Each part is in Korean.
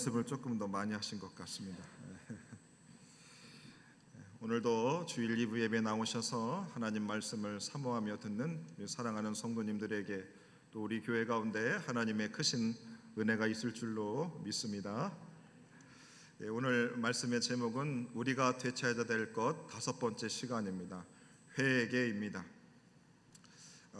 연습을 조금 더 많이 하신 것 같습니다. 오늘도 주일 2부 예배 나오셔서 하나님 말씀을 사모하며 듣는 우리 사랑하는 성도님들에게 또 우리 교회 가운데 하나님의 크신 은혜가 있을 줄로 믿습니다. 오늘 말씀의 제목은 우리가 되찾아야 될 것 5번째 시간입니다. 회개입니다.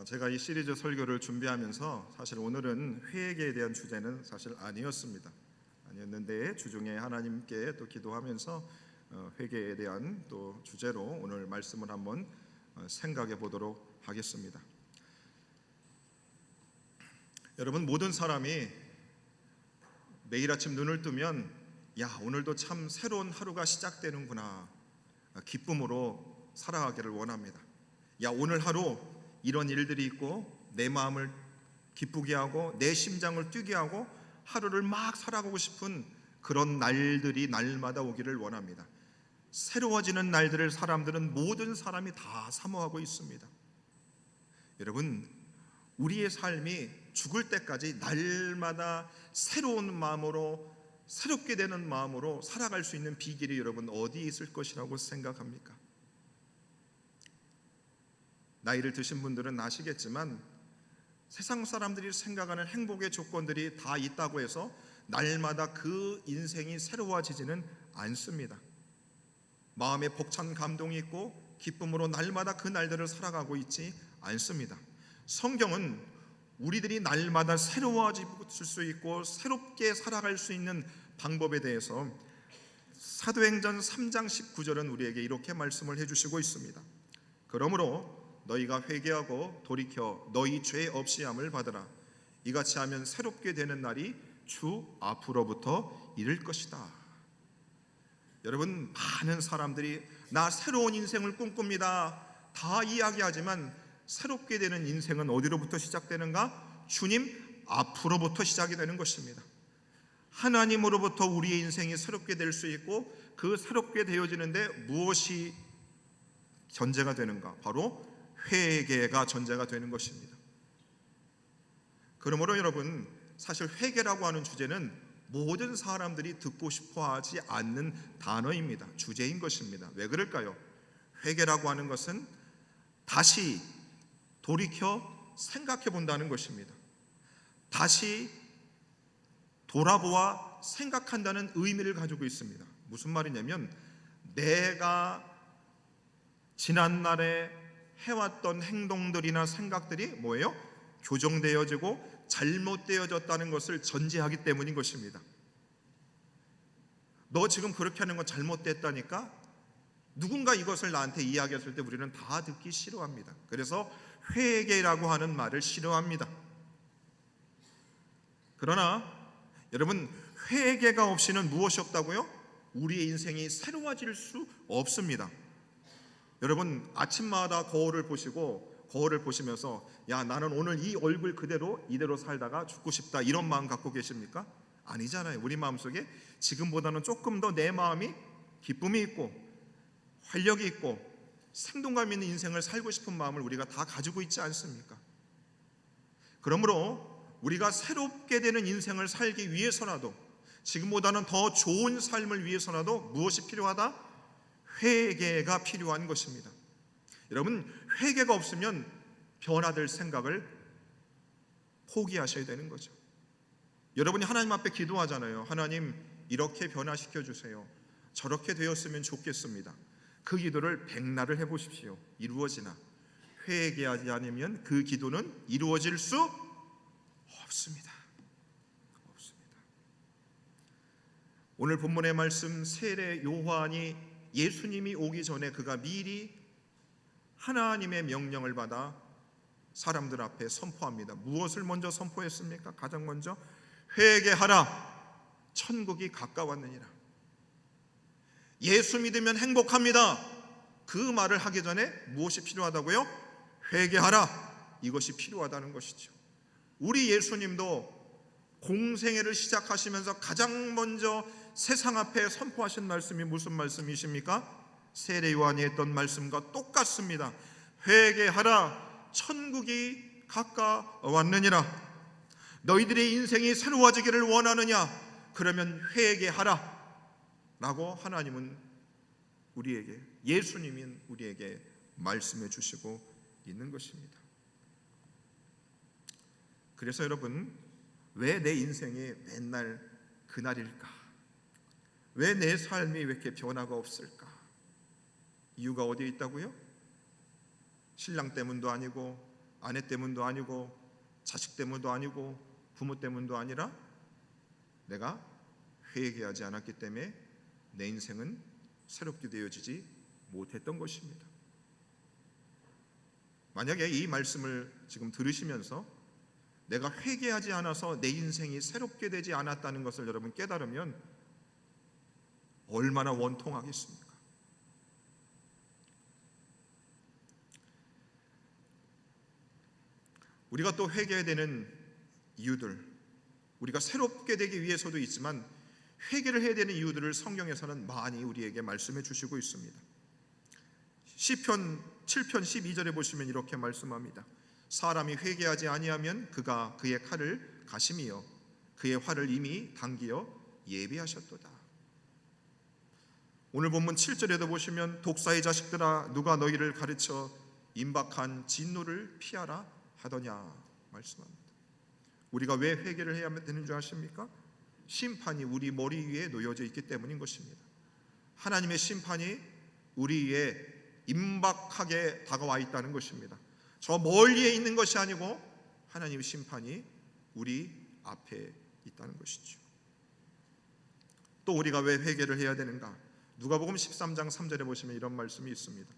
제가 이 시리즈 설교를 준비하면서 사실 오늘은 회개에 대한 주제는 사실 아니었는데 주중에 하나님께 또 기도하면서 회개에 대한 또 주제로 오늘 말씀을 한번 생각해 보도록 하겠습니다. 여러분, 모든 사람이 매일 아침 눈을 뜨면 오늘도 참 새로운 하루가 시작되는구나, 기쁨으로 살아가기를 원합니다. 오늘 하루 이런 일들이 있고 내 마음을 기쁘게 하고 내 심장을 뛰게 하고 하루를 막 살아가고 싶은 그런 날들이 날마다 오기를 원합니다. 새로워지는 날들을 모든 사람이 다 사모하고 있습니다. 여러분, 우리의 삶이 죽을 때까지 날마다 새로운 마음으로, 새롭게 되는 마음으로 살아갈 수 있는 비결이 여러분 어디에 있을 것이라고 생각합니까? 나이를 드신 분들은 아시겠지만 세상 사람들이 생각하는 행복의 조건들이 다 있다고 해서 날마다 그 인생이 새로워지지는 않습니다. 마음에 벅찬 감동이 있고 기쁨으로 날마다 그 날들을 살아가고 있지 않습니다. 성경은 우리들이 날마다 새로워질 수 있고 새롭게 살아갈 수 있는 방법에 대해서 사도행전 3장 19절은 우리에게 이렇게 말씀을 해주시고 있습니다. 그러므로 너희가 회개하고 돌이켜 너희 죄 없이 함을 받으라. 이같이 하면 새롭게 되는 날이 주 앞으로부터 이를 것이다. 여러분, 많은 사람들이 나 새로운 인생을 꿈꿉니다 다 이야기하지만 새롭게 되는 인생은 어디로부터 시작되는가? 주님 앞으로부터 시작이 되는 것입니다. 하나님으로부터 우리의 인생이 새롭게 될 수 있고 그 새롭게 되어지는데 무엇이 전제가 되는가? 바로 회개가 전제가 되는 것입니다. 그러므로 여러분, 사실 회개라고 하는 주제는 모든 사람들이 듣고 싶어 하지 않는 단어입니다. 주제인 것입니다. 왜 그럴까요? 회개라고 하는 것은 다시 돌이켜 생각해 본다는 것입니다. 다시 돌아보아 생각한다는 의미를 가지고 있습니다. 무슨 말이냐면 내가 지난날에 해왔던 행동들이나 생각들이 뭐예요? 교정되어지고 잘못되어졌다는 것을 전제하기 때문인 것입니다. 너 지금 그렇게 하는 건 잘못됐다니까? 누군가 이것을 나한테 이야기했을 때 우리는 다 듣기 싫어합니다. 그래서 회개라고 하는 말을 싫어합니다. 그러나 여러분, 회개가 없이는 무엇이 없다고요? 우리의 인생이 새로워질 수 없습니다. 여러분, 아침마다 거울을 보시면서 나는 오늘 이 얼굴 이대로 살다가 죽고 싶다, 이런 마음 갖고 계십니까? 아니잖아요. 우리 마음속에 지금보다는 조금 더 내 마음이 기쁨이 있고 활력이 있고 생동감 있는 인생을 살고 싶은 마음을 우리가 다 가지고 있지 않습니까? 그러므로 우리가 새롭게 되는 인생을 살기 위해서라도, 지금보다는 더 좋은 삶을 위해서라도 무엇이 필요하다? 회개가 필요한 것입니다. 여러분, 회개가 없으면 변화될 생각을 포기하셔야 되는 거죠. 여러분이 하나님 앞에 기도하잖아요. 하나님, 이렇게 변화시켜 주세요. 저렇게 되었으면 좋겠습니다. 그 기도를 백날을 해보십시오. 이루어지나? 회개하지 않으면 그 기도는 이루어질 수 없습니다. 오늘 본문의 말씀, 세례 요한이 예수님이 오기 전에 그가 미리 하나님의 명령을 받아 사람들 앞에 선포합니다. 무엇을 먼저 선포했습니까? 가장 먼저 회개하라, 천국이 가까웠느니라. 예수 믿으면 행복합니다. 그 말을 하기 전에 무엇이 필요하다고요? 회개하라, 이것이 필요하다는 것이죠. 우리 예수님도 공생애를 시작하시면서 가장 먼저 세상 앞에 선포하신 말씀이 무슨 말씀이십니까? 세례 요한이 했던 말씀과 똑같습니다. 회개하라, 천국이 가까웠느니라. 너희들의 인생이 새로워지기를 원하느냐? 그러면 회개하라 라고 하나님은 우리에게, 예수님인 우리에게 말씀해 주시고 있는 것입니다. 그래서 여러분, 왜 내 인생이 맨날 그날일까? 왜 내 삶이 왜 이렇게 변화가 없을까? 이유가 어디에 있다고요? 신랑 때문도 아니고, 아내 때문도 아니고, 자식 때문도 아니고, 부모 때문도 아니라 내가 회개하지 않았기 때문에 내 인생은 새롭게 되어지지 못했던 것입니다. 만약에 이 말씀을 지금 들으시면서 내가 회개하지 않아서 내 인생이 새롭게 되지 않았다는 것을 여러분 깨달으면 얼마나 원통하겠습니까? 우리가 또 회개해야 되는 이유들, 우리가 새롭게 되기 위해서도 있지만 회개를 해야 되는 이유들을 성경에서는 많이 우리에게 말씀해 주시고 있습니다. 시편 7편 12절에 보시면 이렇게 말씀합니다. 사람이 회개하지 아니하면 그가 그의 칼을 가심이여 그의 활을 이미 당기어 예비하셨도다. 오늘 본문 7절에도 보시면 독사의 자식들아 누가 너희를 가르쳐 임박한 진노를 피하라 하더냐 말씀합니다. 우리가 왜 회개를 해야 되는 줄 아십니까? 심판이 우리 머리 위에 놓여져 있기 때문인 것입니다. 하나님의 심판이 우리 위에 임박하게 다가와 있다는 것입니다. 저 멀리에 있는 것이 아니고 하나님의 심판이 우리 앞에 있다는 것이죠. 또 우리가 왜 회개를 해야 되는가? 누가복음 13장 3절에 보시면 이런 말씀이 있습니다.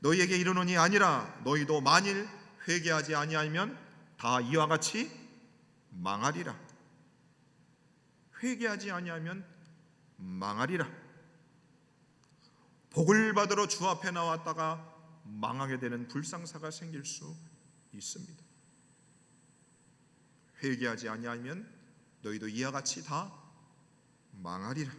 너희에게 이르노니 아니라 너희도 만일 회개하지 아니하면 다 이와 같이 망하리라. 회개하지 아니하면 망하리라. 복을 받으러 주 앞에 나왔다가 망하게 되는 불상사가 생길 수 있습니다. 회개하지 아니하면 너희도 이와 같이 다 망하리라.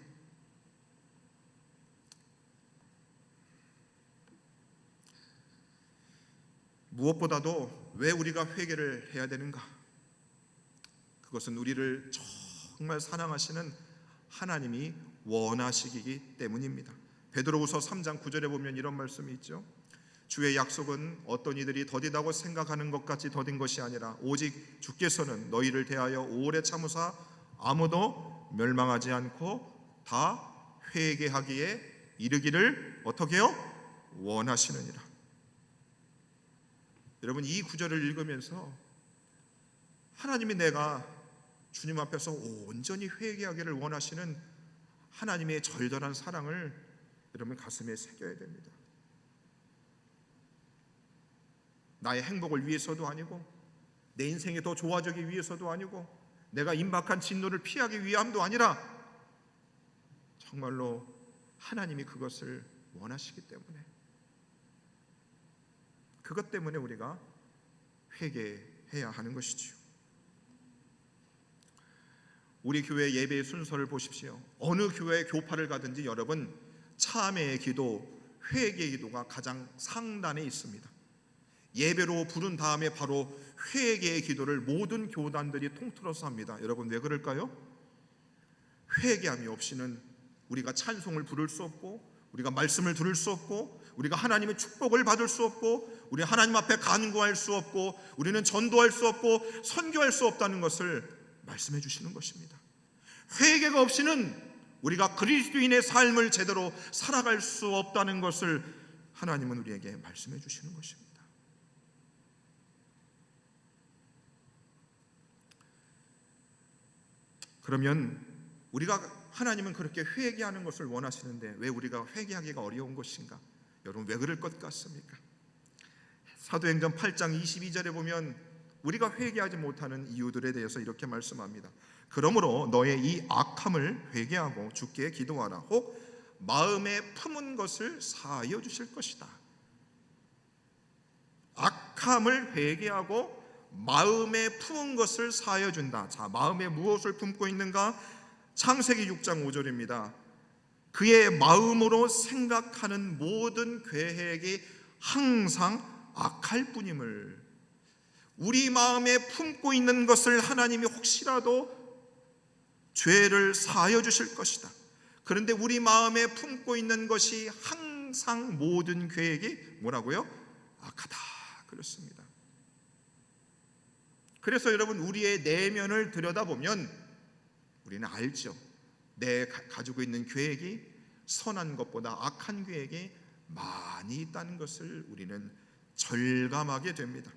무엇보다도 왜 우리가 회개를 해야 되는가? 그것은 우리를 정말 사랑하시는 하나님이 원하시기 때문입니다. 베드로후서 3장 9절에 보면 이런 말씀이 있죠. 주의 약속은 어떤 이들이 더디다고 생각하는 것 같이 더딘 것이 아니라 오직 주께서는 너희를 대하여 오래 참으사 아무도 멸망하지 않고 다 회개하기에 이르기를 어떻게 해요? 원하시느니라. 여러분, 이 구절을 읽으면서 하나님이 내가 주님 앞에서 온전히 회개하기를 원하시는 하나님의 절절한 사랑을 여러분 가슴에 새겨야 됩니다. 나의 행복을 위해서도 아니고 내 인생이 더 좋아지기 위해서도 아니고 내가 임박한 진노를 피하기 위함도 아니라 정말로 하나님이 그것을 원하시기 때문에, 그것 때문에 우리가 회개해야 하는 것이지요. 우리 교회 예배의 순서를 보십시오. 어느 교회 교파를 가든지 여러분 참회의 기도, 회개의 기도가 가장 상단에 있습니다. 예배로 부른 다음에 바로 회개의 기도를 모든 교단들이 통틀어서 합니다. 여러분 왜 그럴까요? 회개함이 없이는 우리가 찬송을 부를 수 없고, 우리가 말씀을 들을 수 없고, 우리가 하나님의 축복을 받을 수 없고, 우리 하나님 앞에 간구할 수 없고, 우리는 전도할 수 없고 선교할 수 없다는 것을 말씀해 주시는 것입니다. 회개가 없이는 우리가 그리스도인의 삶을 제대로 살아갈 수 없다는 것을 하나님은 우리에게 말씀해 주시는 것입니다. 그러면 우리가, 하나님은 그렇게 회개하는 것을 원하시는데 왜 우리가 회개하기가 어려운 것인가? 여러분 왜 그럴 것 같습니까? 사도행전 8장 22절에 보면 우리가 회개하지 못하는 이유들에 대해서 이렇게 말씀합니다. 그러므로 너의 이 악함을 회개하고 주께 기도하라. 혹 마음에 품은 것을 사하여 주실 것이다. 악함을 회개하고 마음에 품은 것을 사하여 준다. 자, 마음에 무엇을 품고 있는가? 창세기 6장 5절입니다. 그의 마음으로 생각하는 모든 계획이 항상 악할 뿐임을. 우리 마음에 품고 있는 것을 하나님이 혹시라도 죄를 사하여 주실 것이다. 그런데 우리 마음에 품고 있는 것이 항상 모든 계획이 뭐라고요? 악하다. 그렇습니다. 그래서 여러분, 우리의 내면을 들여다보면 우리는 알죠. 내 가지고 있는 계획이 선한 것보다 악한 계획이 많이 있다는 것을 우리는 절감하게 됩니다.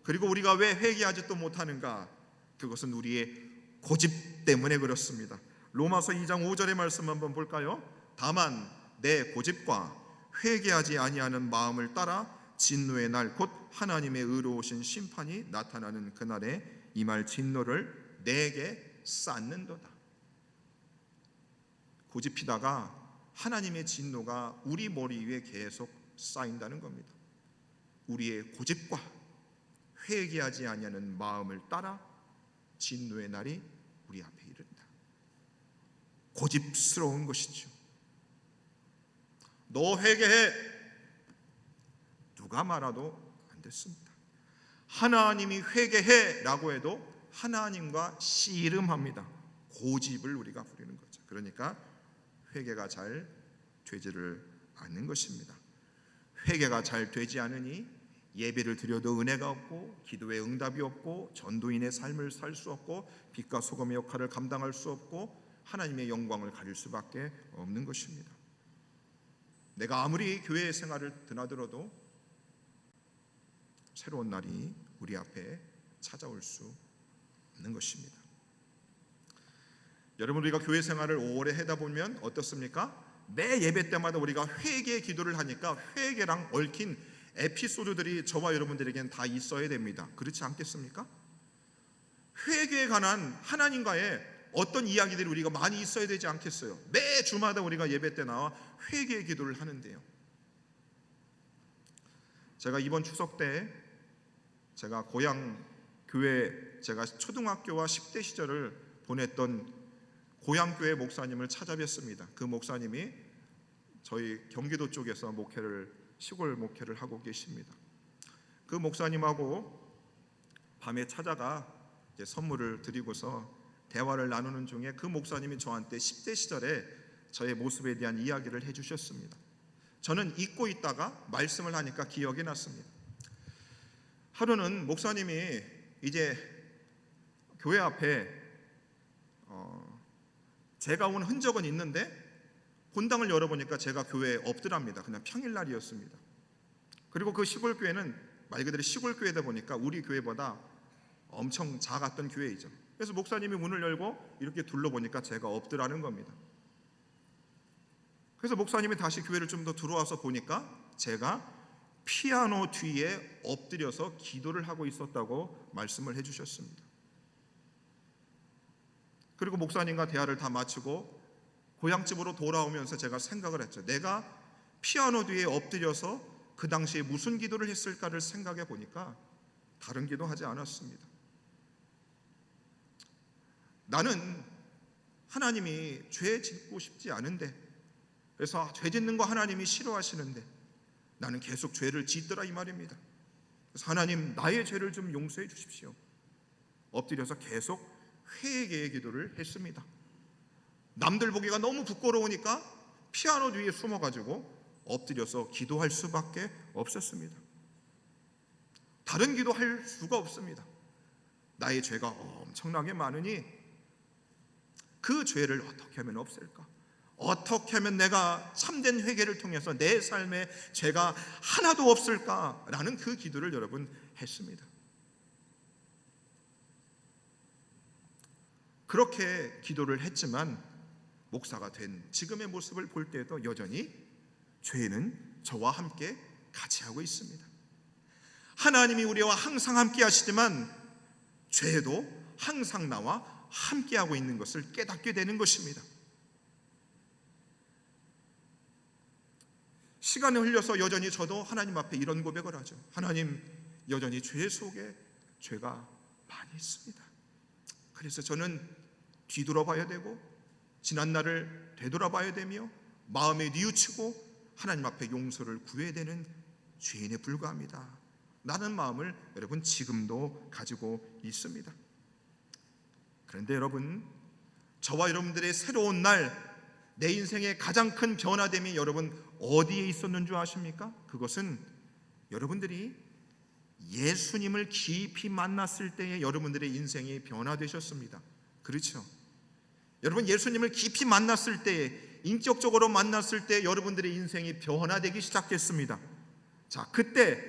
그리고 우리가 왜 회개하지 또 못하는가? 그것은 우리의 고집 때문에 그렇습니다. 로마서 2장 5절의 말씀 한번 볼까요? 다만 내 고집과 회개하지 아니하는 마음을 따라 진노의 날 곧 하나님의 의로우신 심판이 나타나는 그날에 임할 진노를 내게 쌓는도다. 고집피다가 하나님의 진노가 우리 머리 위에 계속 쌓인다는 겁니다. 우리의 고집과 회개하지 아니하는 마음을 따라 진노의 날이 우리 앞에 이른다. 고집스러운 것이죠. 너 회개해. 누가 말아도 안 됐습니다. 하나님이 회개해 라고 해도 하나님과 씨름합니다. 고집을 우리가 부리는 거죠. 그러니까 회개가 잘 되지를 않는 것입니다. 회개가 잘 되지 않으니 예배를 드려도 은혜가 없고, 기도에 응답이 없고, 전도인의 삶을 살 수 없고, 빛과 소금의 역할을 감당할 수 없고, 하나님의 영광을 가릴 수밖에 없는 것입니다. 내가 아무리 교회 생활을 드나들어도 새로운 날이 우리 앞에 찾아올 수 없는 것입니다. 여러분, 우리가 교회 생활을 오래 하다 보면 어떻습니까? 매 예배 때마다 우리가 회개의 기도를 하니까 회개랑 얽힌 에피소드들이 저와 여러분들에게는 다 있어야 됩니다. 그렇지 않겠습니까? 회개에 관한 하나님과의 어떤 이야기들이 우리가 많이 있어야 되지 않겠어요? 매 주마다 우리가 예배 때 나와 회개의 기도를 하는데요. 제가 이번 추석 때 제가 고향 교회, 제가 초등학교와 10대 시절을 보냈던 고향교회 목사님을 찾아뵀습니다. 그 목사님이 저희 경기도 쪽에서 시골 목회를 하고 계십니다. 그 목사님하고 밤에 찾아가 선물을 드리고서 대화를 나누는 중에 그 목사님이 저한테 10대 시절에 저의 모습에 대한 이야기를 해주셨습니다. 저는 잊고 있다가 말씀을 하니까 기억이 났습니다. 하루는 목사님이 이제 교회 앞에 제가 온 흔적은 있는데 본당을 열어보니까 제가 교회에 없더랍니다. 그냥 평일날이었습니다. 그리고 그 시골교회는 말 그대로 시골교회다 보니까 우리 교회보다 엄청 작았던 교회이죠. 그래서 목사님이 문을 열고 이렇게 둘러보니까 제가 없더라는 겁니다. 그래서 목사님이 다시 교회를 좀 더 들어와서 보니까 제가 피아노 뒤에 엎드려서 기도를 하고 있었다고 말씀을 해주셨습니다. 그리고 목사님과 대화를 다 마치고 고향집으로 돌아오면서 제가 생각을 했죠. 내가 피아노 뒤에 엎드려서 그 당시에 무슨 기도를 했을까를 생각해 보니까 다른 기도 하지 않았습니다. 나는 하나님이 죄 짓고 싶지 않은데, 그래서 죄 짓는 거 하나님이 싫어하시는데 나는 계속 죄를 짓더라 이 말입니다. 그래서 하나님, 나의 죄를 좀 용서해 주십시오. 엎드려서 계속 회개의 기도를 했습니다. 남들 보기가 너무 부끄러우니까 피아노 뒤에 숨어가지고 엎드려서 기도할 수밖에 없었습니다. 다른 기도할 수가 없습니다. 나의 죄가 엄청나게 많으니 그 죄를 어떻게 하면 없앨까? 어떻게 하면 내가 참된 회개를 통해서 내 삶에 죄가 하나도 없을까라는 그 기도를 여러분 했습니다. 그렇게 기도를 했지만 목사가 된 지금의 모습을 볼 때도 여전히 죄는 저와 함께 같이 하고 있습니다. 하나님이 우리와 항상 함께 하시지만 죄도 항상 나와 함께 하고 있는 것을 깨닫게 되는 것입니다. 시간이 흘려서 여전히 저도 하나님 앞에 이런 고백을 하죠. 하나님, 여전히 죄 속에 죄가 많이 있습니다. 그래서 저는 뒤돌아봐야 되고 지난 날을 되돌아봐야 되며 마음에 뉘우치고 하나님 앞에 용서를 구해야 되는 죄인에 불과합니다. 라는 마음을 여러분 지금도 가지고 있습니다. 그런데 여러분, 저와 여러분들의 새로운 날, 내 인생의 가장 큰 변화됨이 여러분 어디에 있었는 줄 아십니까? 그것은 여러분들이 예수님을 깊이 만났을 때에 여러분들의 인생이 변화되셨습니다. 그렇죠? 여러분, 예수님을 깊이 만났을 때에, 인격적으로 만났을 때 여러분들의 인생이 변화되기 시작했습니다. 자, 그때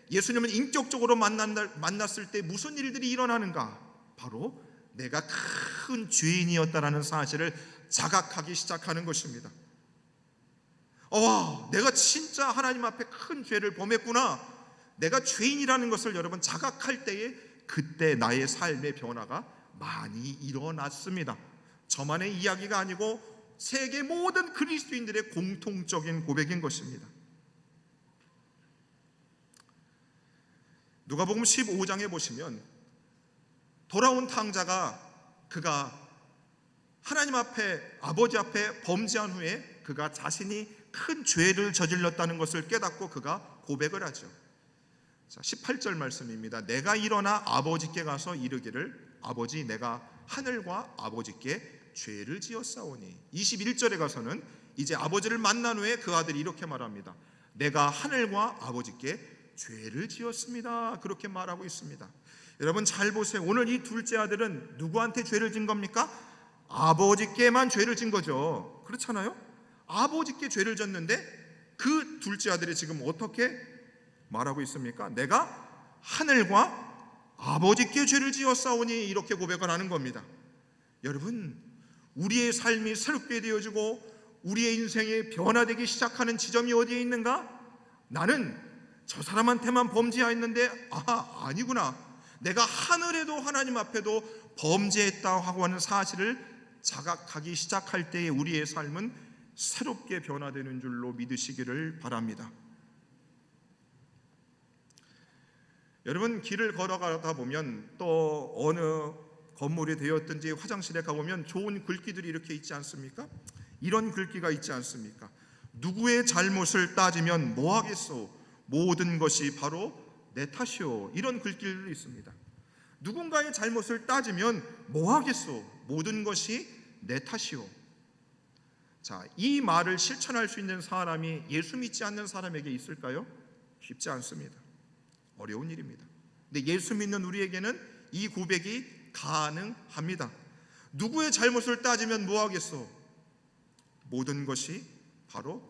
예수님을 인격적으로 만났을 때 무슨 일들이 일어나는가? 바로 내가 큰 죄인이었다라는 사실을 자각하기 시작하는 것입니다. 내가 진짜 하나님 앞에 큰 죄를 범했구나, 내가 죄인이라는 것을 여러분 자각할 때에 그때 나의 삶의 변화가 많이 일어났습니다. 저만의 이야기가 아니고 세계 모든 그리스도인들의 공통적인 고백인 것입니다. 누가복음 15장에 보시면 돌아온 탕자가 그가 하나님 앞에, 아버지 앞에 범죄한 후에 그가 자신이 큰 죄를 저질렀다는 것을 깨닫고 그가 고백을 하죠. 자, 18절 말씀입니다. 내가 일어나 아버지께 가서 이르기를 아버지, 내가 하늘과 아버지께 죄를 지었사오니. 21절에 가서는 이제 아버지를 만난 후에 그 아들이 이렇게 말합니다. 내가 하늘과 아버지께 죄를 지었습니다. 그렇게 말하고 있습니다. 여러분 잘 보세요. 오늘 이 둘째 아들은 누구한테 죄를 진 겁니까? 아버지께만 죄를 진 거죠. 그렇잖아요? 아버지께 죄를 졌는데 그 둘째 아들이 지금 어떻게 말하고 있습니까? 내가 하늘과 아버지께 죄를 지었사오니, 이렇게 고백을 하는 겁니다. 여러분, 우리의 삶이 새롭게 되어지고 우리의 인생이 변화되기 시작하는 지점이 어디에 있는가? 나는 저 사람한테만 범죄했는데 아니구나, 내가 하늘에도 하나님 앞에도 범죄했다 하고 하는 사실을 자각하기 시작할 때에 우리의 삶은 새롭게 변화되는 줄로 믿으시기를 바랍니다. 여러분, 길을 걸어가다 보면 또 어느 건물이 되었든지 화장실에 가보면 좋은 글귀들이 이렇게 있지 않습니까? 이런 글귀가 있지 않습니까? 누구의 잘못을 따지면 뭐하겠소, 모든 것이 바로 내 탓이오. 이런 글귀들이 있습니다. 누군가의 잘못을 따지면 뭐하겠소, 모든 것이 내 탓이오. 자, 이 말을 실천할 수 있는 사람이 예수 믿지 않는 사람에게 있을까요? 쉽지 않습니다. 어려운 일입니다. 근데 예수 믿는 우리에게는 이 고백이 가능합니다. 누구의 잘못을 따지면 뭐하겠소, 모든 것이 바로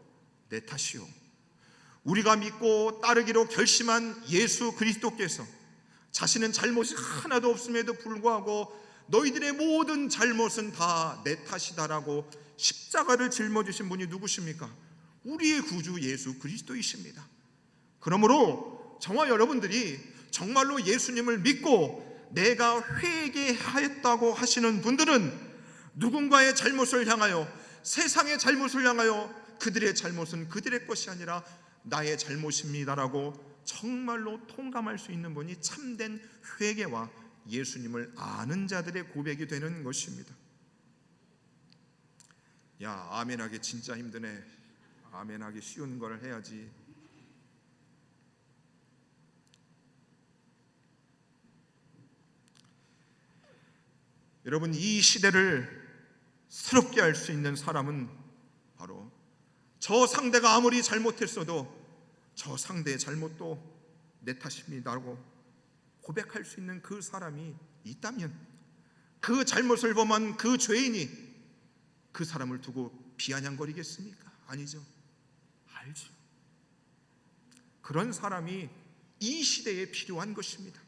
내 탓이오. 우리가 믿고 따르기로 결심한 예수 그리스도께서 자신은 잘못이 하나도 없음에도 불구하고 너희들의 모든 잘못은 다 내 탓이다라고 십자가를 짊어지신 분이 누구십니까? 우리의 구주 예수 그리스도이십니다. 그러므로 저와 여러분들이 정말로 예수님을 믿고 내가 회개하였다고 하시는 분들은 누군가의 잘못을 향하여, 세상의 잘못을 향하여 그들의 잘못은 그들의 것이 아니라 나의 잘못입니다라고 정말로 통감할 수 있는 분이 참된 회개와 예수님을 아는 자들의 고백이 되는 것입니다. 야, 아멘하기 진짜 힘드네. 아멘하기 쉬운 걸 해야지. 여러분, 이 시대를 새롭게 할 수 있는 사람은 바로 저 상대가 아무리 잘못했어도 저 상대의 잘못도 내 탓입니다라고 고백할 수 있는 그 사람이 있다면, 그 잘못을 범한 그 죄인이 그 사람을 두고 비아냥거리겠습니까? 아니죠. 알죠. 그런 사람이 이 시대에 필요한 것입니다.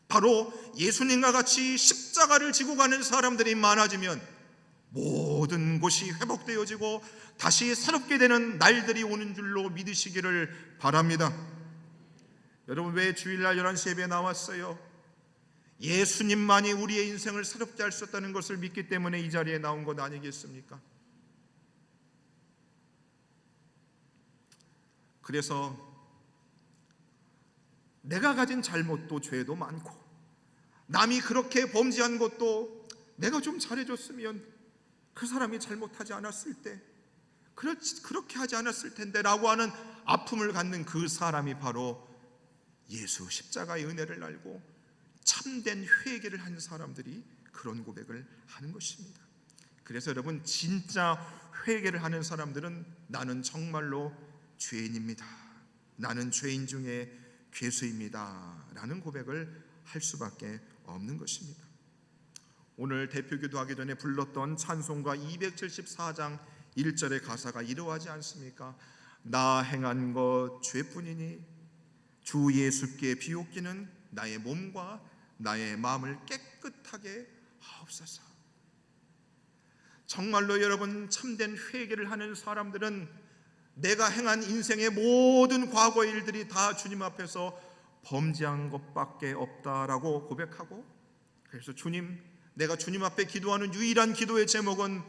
바로 예수님과 같이 십자가를 지고 가는 사람들이 많아지면 모든 것이 회복되어지고 다시 새롭게 되는 날들이 오는 줄로 믿으시기를 바랍니다. 여러분, 왜 주일날 11시 예배에 나왔어요? 예수님만이 우리의 인생을 새롭게 할 수 있다는 것을 믿기 때문에 이 자리에 나온 것 아니겠습니까? 그래서 내가 가진 잘못도 죄도 많고, 남이 그렇게 범죄한 것도 내가 좀 잘해줬으면 그 사람이 잘못하지 않았을 때, 그렇게 하지 않았을 텐데 라고 하는 아픔을 갖는 그 사람이 바로 예수 십자가의 은혜를 알고 참된 회개를 한 사람들이 그런 고백을 하는 것입니다. 그래서 여러분, 진짜 회개를 하는 사람들은 나는 정말로 죄인입니다, 나는 죄인 중에 괴수입니다 라는 고백을 할 수밖에 없는 것입니다. 오늘 대표기도 하기 전에 불렀던 찬송가 274장 1절의 가사가 이러하지 않습니까? 나 행한 것 죄뿐이니 주 예수께 비옵기는 나의 몸과 나의 마음을 깨끗하게 하옵소서. 정말로 여러분, 참된 회개를 하는 사람들은 내가 행한 인생의 모든 과거의 일들이 다 주님 앞에서 범죄한 것밖에 없다라고 고백하고, 그래서 주님, 내가 주님 앞에 기도하는 유일한 기도의 제목은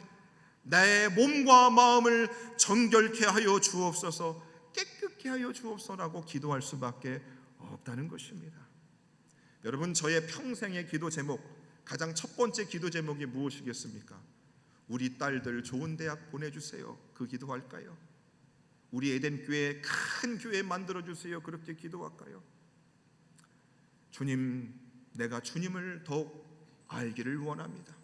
나의 몸과 마음을 정결케 하여 주옵소서, 깨끗게 하여 주옵소서라고 기도할 수밖에 없다는 것입니다. 여러분, 저의 평생의 기도 제목, 가장 첫 번째 기도 제목이 무엇이겠습니까? 우리 딸들 좋은 대학 보내주세요. 그 기도할까요? 우리 에덴교회 큰 교회 만들어주세요. 그렇게 기도할까요? 주님, 내가 주님을 더욱 알기를 원합니다.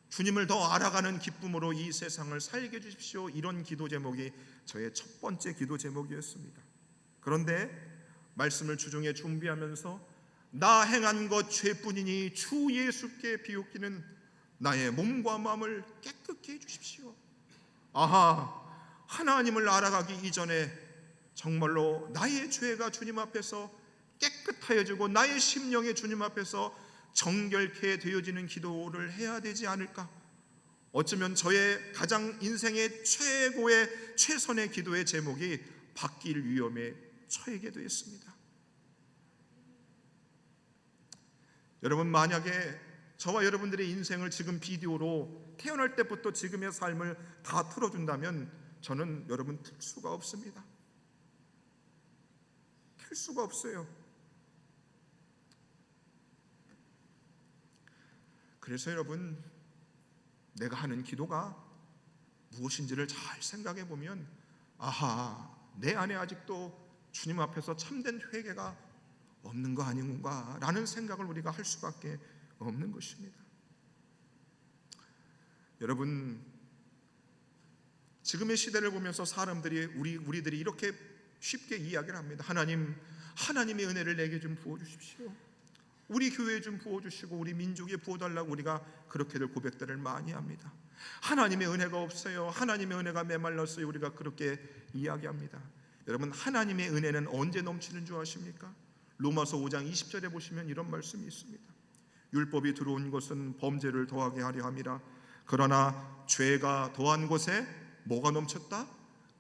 주님을 더 알아가는 기쁨으로 이 세상을 살게 해주십시오. 이런 기도 제목이 저의 첫 번째 기도 제목이었습니다. 그런데 말씀을 주중에 준비하면서 나 행한 것 죄뿐이니 주 예수께 비옵기는 나의 몸과 마음을 깨끗게 해주십시오. 아하, 하나님을 알아가기 이전에 정말로 나의 죄가 주님 앞에서 깨끗하여지고 나의 심령이 주님 앞에서 정결케 되어지는 기도를 해야 되지 않을까? 어쩌면 저의 가장 인생의 최고의 최선의 기도의 제목이 바뀔 위험에 처하게 되었습니다. 여러분, 만약에 저와 여러분들의 인생을 지금 비디오로 태어날 때부터 지금의 삶을 다 틀어준다면 저는 여러분 틀 수가 없습니다. 틀 수가 없어요. 그래서 여러분, 내가 하는 기도가 무엇인지를 잘 생각해 보면, 아하, 내 안에 아직도 주님 앞에서 참된 회개가 없는 거 아닌가 라는 생각을 우리가 할 수밖에 없는 것입니다. 여러분, 지금의 시대를 보면서 사람들이 우리들이 이렇게 쉽게 이야기를 합니다. 하나님의 은혜를 내게 좀 부어주십시오. 우리 교회에 좀 부어주시고 우리 민족에 부어달라고 우리가 그렇게들 고백들을 많이 합니다. 하나님의 은혜가 없어요. 하나님의 은혜가 메말랐어요. 우리가 그렇게 이야기합니다. 여러분, 하나님의 은혜는 언제 넘치는 줄 아십니까? 로마서 5장 20절에 보시면 이런 말씀이 있습니다. 율법이 들어온 것은 범죄를 더하게 하려 함이라. 그러나 죄가 더한 곳에 뭐가 넘쳤다?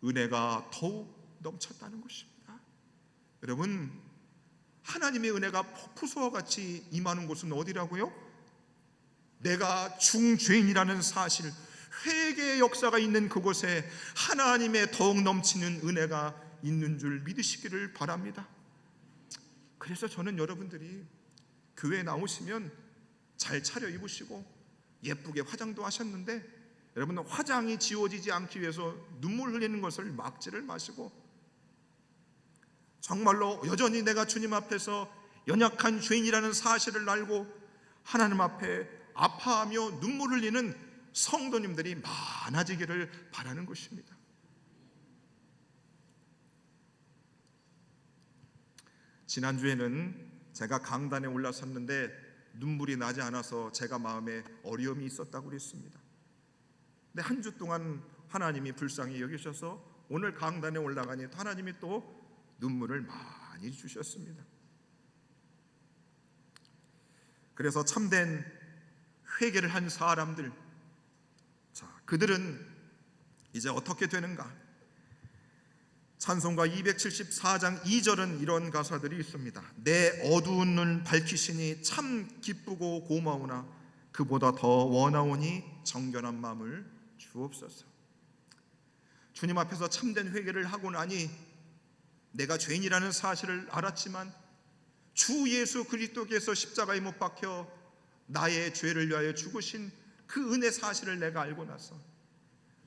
은혜가 더욱 넘쳤다는 것입니다. 여러분, 하나님의 은혜가 폭포수와 같이 임하는 곳은 어디라고요? 내가 중죄인이라는 사실, 회개의 역사가 있는 그곳에 하나님의 더욱 넘치는 은혜가 있는 줄 믿으시기를 바랍니다. 그래서 저는 여러분들이 교회에 나오시면 잘 차려입으시고 예쁘게 화장도 하셨는데, 여러분, 화장이 지워지지 않기 위해서 눈물 흘리는 것을 막지를 마시고, 정말로 여전히 내가 주님 앞에서 연약한 죄인이라는 사실을 알고 하나님 앞에 아파하며 눈물 흘리는 성도님들이 많아지기를 바라는 것입니다. 지난주에는 제가 강단에 올라섰는데 눈물이 나지 않아서 제가 마음에 어려움이 있었다고 그랬습니다. 근데 한 주 동안 하나님이 불쌍히 여기셔서 오늘 강단에 올라가니 하나님이 또 눈물을 많이 주셨습니다. 그래서 참된 회개를 한 사람들, 그들은 이제 어떻게 되는가? 찬송가 274장 2절은 이런 가사들이 있습니다. 내 어두운 눈 밝히시니 참 기쁘고 고마우나 그보다 더 원하오니 정결한 마음을 주옵소서. 주님 앞에서 참된 회개를 하고 나니 내가 죄인이라는 사실을 알았지만 주 예수 그리스도께서 십자가에 못 박혀 나의 죄를 위하여 죽으신 그 은혜 사실을 내가 알고 나서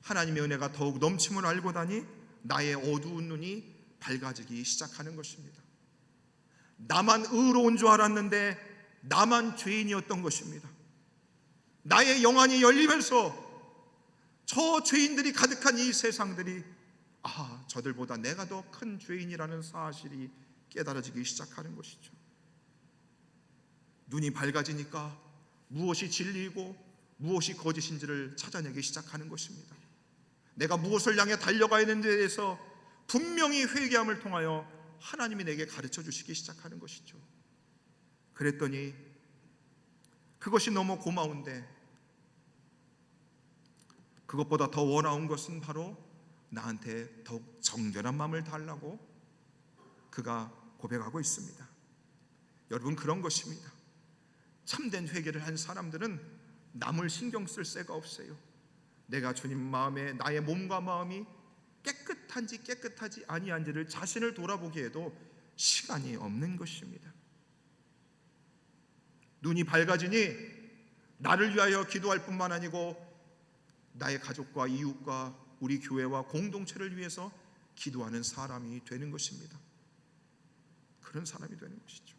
하나님의 은혜가 더욱 넘침을 알고 나니 나의 어두운 눈이 밝아지기 시작하는 것입니다. 나만 의로운 줄 알았는데 나만 죄인이었던 것입니다. 나의 영안이 열리면서 저 죄인들이 가득한 이 세상들이 저들보다 내가 더 큰 죄인이라는 사실이 깨달아지기 시작하는 것이죠. 눈이 밝아지니까 무엇이 진리이고 무엇이 거짓인지를 찾아내기 시작하는 것입니다. 내가 무엇을 향해 달려가야 하는지에 대해서 분명히 회개함을 통하여 하나님이 내게 가르쳐 주시기 시작하는 것이죠. 그랬더니 그것이 너무 고마운데 그것보다 더 원하는 것은 바로 나한테 더욱 정결한 마음을 달라고 그가 고백하고 있습니다. 여러분, 그런 것입니다. 참된 회개를 한 사람들은 남을 신경 쓸 새가 없어요. 내가 주님 마음에 나의 몸과 마음이 깨끗한지 깨끗하지 아니한지를 자신을 돌아보기에도 시간이 없는 것입니다. 눈이 밝아지니 나를 위하여 기도할 뿐만 아니고 나의 가족과 이웃과 우리 교회와 공동체를 위해서 기도하는 사람이 되는 것입니다. 그런 사람이 되는 것이죠.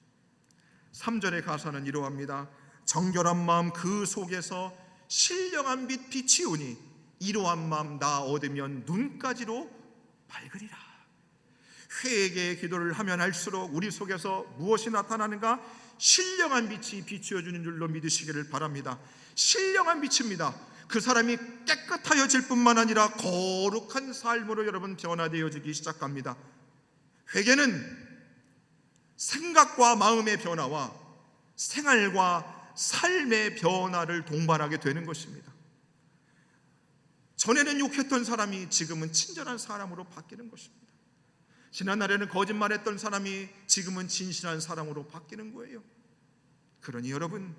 3절의 가사는 이러합니다. 정결한 마음 그 속에서 신령한 빛 비치우니 이러한 마음 나 얻으면 눈까지로 밝으리라. 회개의 기도를 하면 할수록 우리 속에서 무엇이 나타나는가? 신령한 빛이 비추어주는 줄로 믿으시기를 바랍니다. 신령한 빛입니다. 그 사람이 깨끗하여질 뿐만 아니라 거룩한 삶으로 여러분 변화되어지기 시작합니다. 회개는 생각과 마음의 변화와 생활과 삶의 변화를 동반하게 되는 것입니다. 전에는 욕했던 사람이 지금은 친절한 사람으로 바뀌는 것입니다. 지난날에는 거짓말했던 사람이 지금은 진실한 사람으로 바뀌는 거예요. 그러니 여러분,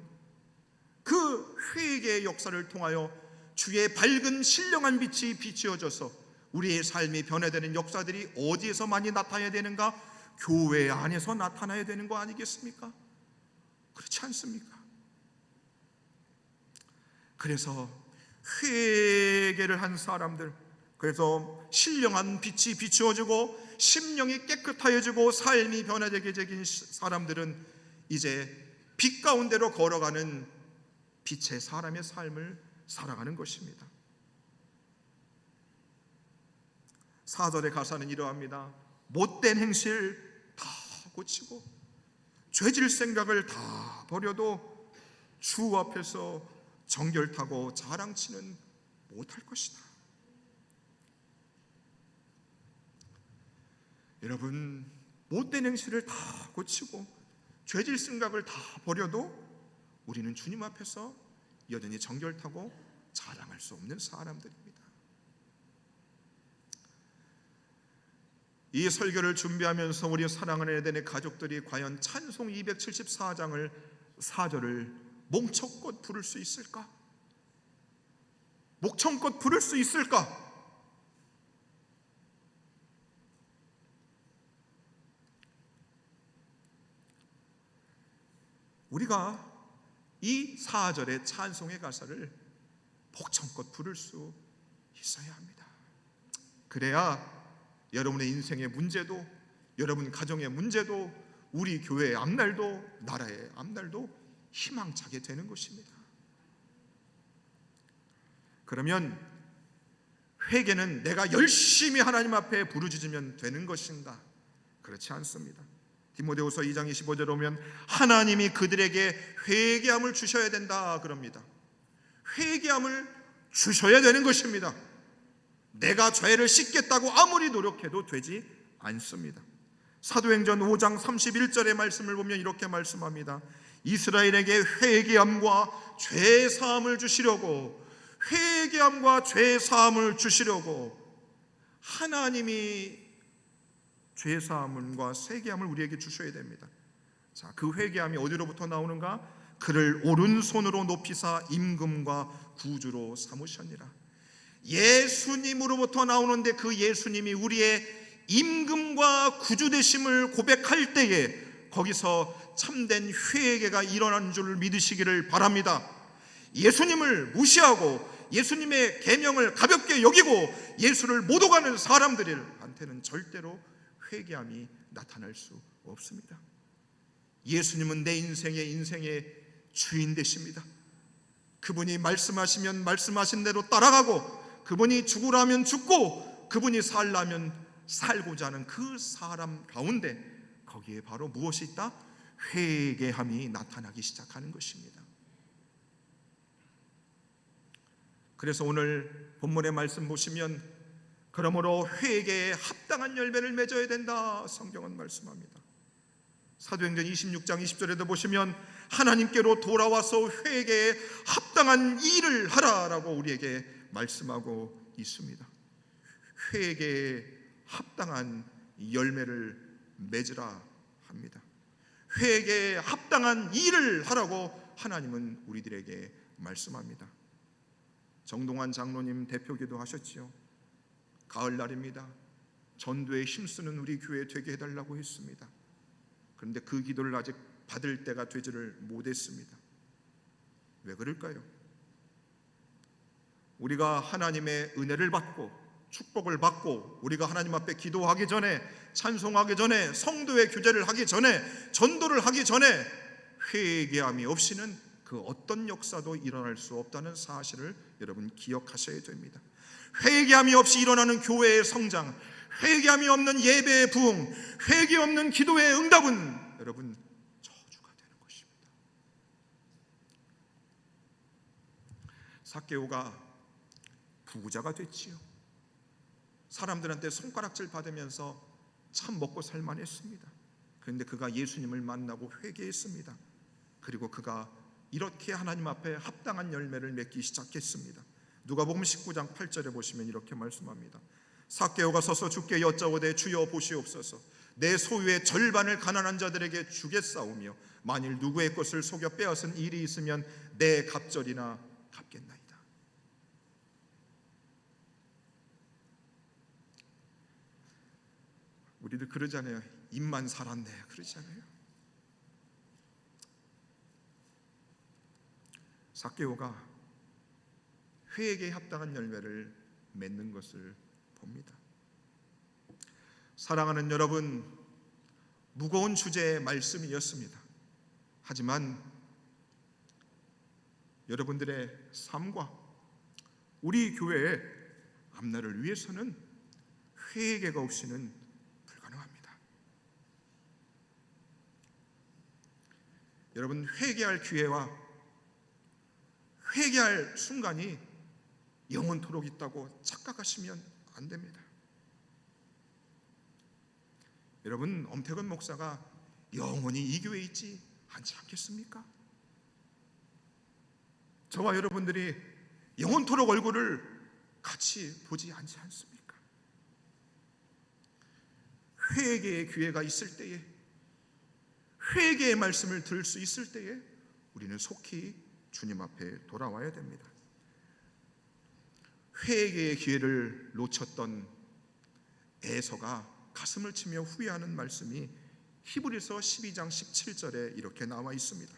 그 회개의 역사를 통하여 주의 밝은 신령한 빛이 비추어져서 우리의 삶이 변화되는 역사들이 어디에서 많이 나타나야 되는가? 교회 안에서 나타나야 되는 거 아니겠습니까? 그렇지 않습니까? 그래서 회개를 한 사람들, 그래서 신령한 빛이 비추어지고 심령이 깨끗하여지고 삶이 변화되게 되긴 사람들은 이제 빛 가운데로 걸어가는 빛의 사람의 삶을 살아가는 것입니다. 4절의 가사는 이러합니다. 못된 행실 다 고치고 죄질 생각을 다 버려도 주 앞에서 정결타고 자랑치는 못할 것이다. 여러분, 못된 행실을 다 고치고 죄질 생각을 다 버려도 우리는 주님 앞에서 여전히 정결타고 자랑할 수 없는 사람들입니다. 이 설교를 준비하면서 우리 사랑하는 에덴의 가족들이 과연 찬송 274장을 4절을 목청껏 부를 수 있을까? 목청껏 부를 수 있을까? 우리가 이 4절의 찬송의 가사를 목청껏 부를 수 있어야 합니다. 그래야 여러분의 인생의 문제도, 여러분 가정의 문제도, 우리 교회의 앞날도, 나라의 앞날도 희망차게 되는 것입니다. 그러면 회개는 내가 열심히 하나님 앞에 부르짖으면 되는 것인가? 그렇지 않습니다. 디모데후서 2장 25절에 오면 하나님이 그들에게 회개함을 주셔야 된다 그럽니다. 회개함을 주셔야 되는 것입니다. 내가 죄를 씻겠다고 아무리 노력해도 되지 않습니다. 사도행전 5장 31절의 말씀을 보면 이렇게 말씀합니다. 이스라엘에게 회개함과 죄사함을 주시려고, 회개함과 죄사함을 주시려고 하나님이 죄사함과 회개함을 우리에게 주셔야 됩니다. 자, 그 회개함이 어디로부터 나오는가? 그를 오른손으로 높이사 임금과 구주로 삼으셨니라. 예수님으로부터 나오는데 그 예수님이 우리의 임금과 구주 되심을 고백할 때에 거기서 참된 회개가 일어나는 줄 믿으시기를 바랍니다. 예수님을 무시하고 예수님의 계명을 가볍게 여기고 예수를 못 오가는 사람들한테는 절대로 회개함이 나타날 수 없습니다. 예수님은 내 인생의 주인 되십니다. 그분이 말씀하시면 말씀하신 대로 따라가고, 그분이 죽으라면 죽고, 그분이 살라면 살고자 하는 그 사람 가운데 거기에 바로 무엇이 있다? 회개함이 나타나기 시작하는 것입니다. 그래서 오늘 본문의 말씀 보시면 그러므로 회개에 합당한 열매를 맺어야 된다, 성경은 말씀합니다. 사도행전 26장 20절에도 보시면 하나님께로 돌아와서 회개에 합당한 일을 하라라고 우리에게 말씀하고 있습니다. 회개에 합당한 열매를 맺으라 합니다. 회개에 합당한 일을 하라고 하나님은 우리들에게 말씀합니다. 정동환 장로님 대표기도 하셨지요. 가을날입니다. 전도에 힘쓰는 우리 교회 되게 해달라고 했습니다. 그런데 그 기도를 아직 받을 때가 되지를 못했습니다. 왜 그럴까요? 우리가 하나님의 은혜를 받고 축복을 받고 우리가 하나님 앞에 기도하기 전에, 찬송하기 전에, 성도의 교제를 하기 전에, 전도를 하기 전에 회개함이 없이는 그 어떤 역사도 일어날 수 없다는 사실을 여러분 기억하셔야 됩니다. 회개함이 없이 일어나는 교회의 성장, 회개함이 없는 예배의 부흥, 회개 없는 기도의 응답은 여러분 저주가 되는 것입니다. 삭개오가 부자가 됐지요. 사람들한테 손가락질 받으면서 참 먹고 살만했습니다. 그런데 그가 예수님을 만나고 회개했습니다. 그리고 그가 이렇게 하나님 앞에 합당한 열매를 맺기 시작했습니다. 누가복음 19장 8절에 보시면 이렇게 말씀합니다. 삭개오가 서서 주께 여짜오되 주여 보시옵소서, 내 소유의 절반을 가난한 자들에게 주겠사오며 만일 누구의 것을 속여 빼앗은 일이 있으면 내 갑절이나 갚겠나이다. 우리들 그러잖아요. 입만 살았네 그러잖아요. 삭개오가 회개에 합당한 열매를 맺는 것을 봅니다. 사랑하는 여러분, 무거운 주제의 말씀이었습니다. 하지만 여러분들의 삶과 우리 교회의 앞날을 위해서는 회개가 없이는 불가능합니다. 여러분, 회개할 기회와 회개할 순간이 영원토록 있다고 착각하시면 안 됩니다. 여러분, 엄태근 목사가 영원히 이 교회에 있지 않지 않겠습니까? 저와 여러분들이 영원토록 얼굴을 같이 보지 않지 않습니까? 회개의 기회가 있을 때에, 회개의 말씀을 들을 수 있을 때에 우리는 속히 주님 앞에 돌아와야 됩니다. 회개의 기회를 놓쳤던 에서가 가슴을 치며 후회하는 말씀이 히브리서 12장 17절에 이렇게 나와 있습니다.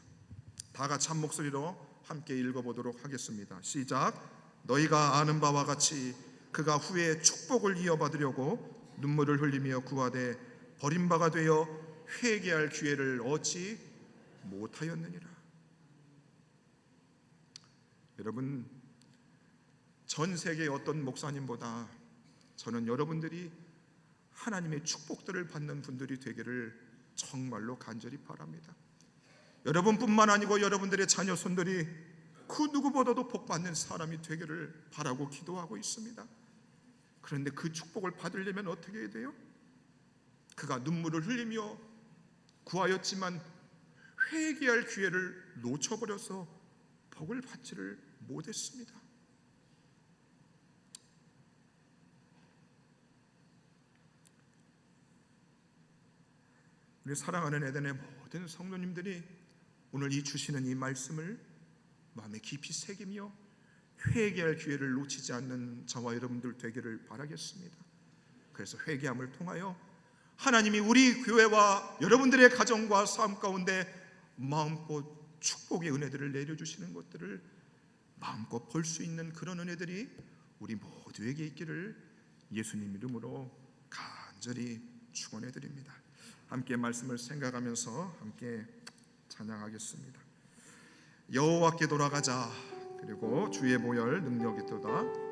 다 같이 한 목소리로 함께 읽어보도록 하겠습니다. 시작. 너희가 아는 바와 같이 그가 후에 축복을 이어받으려고 눈물을 흘리며 구하되 버림바가 되어 회개할 기회를 얻지 못하였느니라. 여러분, 전 세계의 어떤 목사님보다 저는 여러분들이 하나님의 축복들을 받는 분들이 되기를 정말로 간절히 바랍니다. 여러분뿐만 아니고 여러분들의 자녀 손들이 그 누구보다도 복받는 사람이 되기를 바라고 기도하고 있습니다. 그런데 그 축복을 받으려면 어떻게 해야 돼요? 그가 눈물을 흘리며 구하였지만 회개할 기회를 놓쳐버려서 복을 받지를 못했습니다. 우리 사랑하는 에덴의 모든 성도님들이 오늘 이 주시는 이 말씀을 마음에 깊이 새기며 회개할 기회를 놓치지 않는 저와 여러분들 되기를 바라겠습니다. 그래서 회개함을 통하여 하나님이 우리 교회와 여러분들의 가정과 삶 가운데 마음껏 축복의 은혜들을 내려주시는 것들을 마음껏 볼 수 있는 그런 은혜들이 우리 모두에게 있기를 예수님 이름으로 간절히 축원해 드립니다. 함께 말씀을 생각하면서 함께 찬양하겠습니다. 여호와께 돌아가자. 그리고 주의 보혈 능력이 있도다.